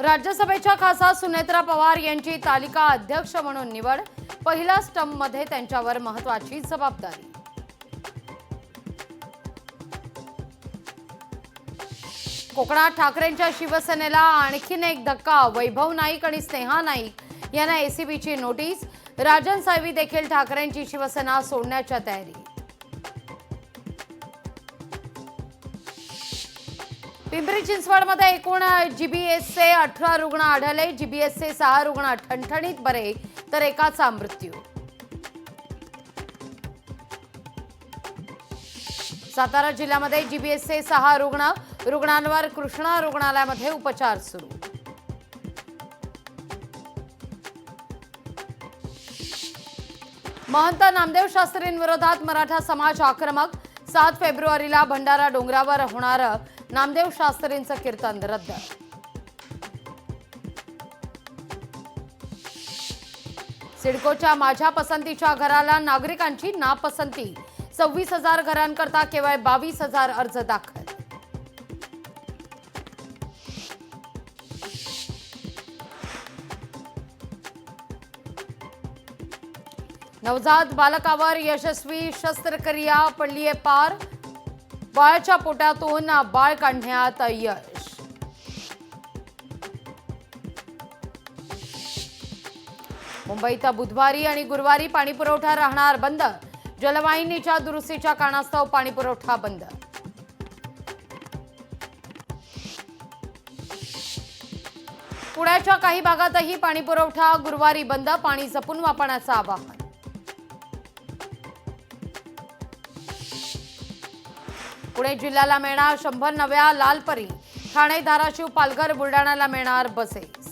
राज्यसभेच्या खासदार सुनेत्रा पवार यांची तालिका अध्यक्ष म्हणून निवड। पहिल्या स्टंपमध्ये त्यांच्यावर महत्त्वाची जबाबदारी। कोकणात ठाकरेंच्या शिवसेनेला आणखीन एक धक्का। वैभव नाईक आणि स्नेहा नाईक यांना एसीबीची नोटीस। राजन साळवी देखील ठाकरेंची शिवसेना सोडण्याच्या तयारी। पिंपरी चिंचवडमध्ये एकूण जीबीएसचे 18 रुग्ण आढळले। जीबीएसचे 6 रुग्ण ठणठणीत बरे तर एकाचा मृत्यू। सातारा जिल्ह्यामध्ये जीबीएसचे 6 रुग्णांवर कृष्णा रुग्णालयामध्ये उपचार सुरू। महंत नामदेव शास्त्रींविरोधात मराठा समाज आक्रमक। 7 फेब्रुवारीला भंडारा डोंगरावर होणार नामदेव शास्त्रींचं कीर्तन रद्द। सिडकोच्या माझ्या पसंतीच्या घराला नागरिकांची नापसंती। 26,000 घरांकरता केवळ 22,000 अर्ज दाखल। नवजात बालकावर यशस्वी शस्त्रक्रिया पडलीये पार। बाळाच्या पोटातून बाळ काढण्यात यश। मुंबईत बुधवारी आणि गुरुवारी पाणीपुरवठा राहणार बंद। जलवाहिनीच्या दुरुस्तीच्या कारणास्तव पाणीपुरवठा बंद। पुण्याच्या काही भागातही पाणीपुरवठा गुरुवारी बंद। पाणी जपून वापरण्याचं आवाहन। पुणे जिल्ह्याला मिळणार 100 नव्या लालपरी। ठाणे, धाराशिव, पालघर, बुलढाण्याला मिळणार बसेस।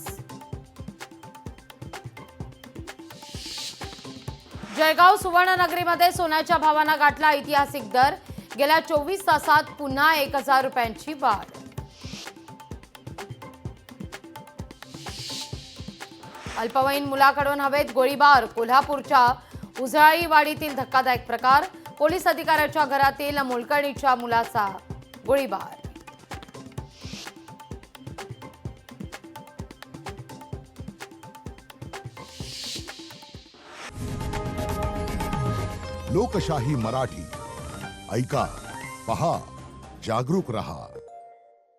जळगाव सुवर्णनगरीमध्ये सोन्याच्या भावांना गाठला ऐतिहासिक दर। गेल्या 24 तासात पुन्हा 1,000 रुपयांची वाढ। अल्पवयीन मुलाकडून हवेत गोळीबार। कोल्हापूरच्या उजळाईवाडीतील धक्कादायक प्रकार। पोलीस अधिकाऱ्याच्या घरातील मोलकरणीच्या मुलाचा गोळीबार। लोकशाही मराठी ऐका, पहा, जागरूक रहा।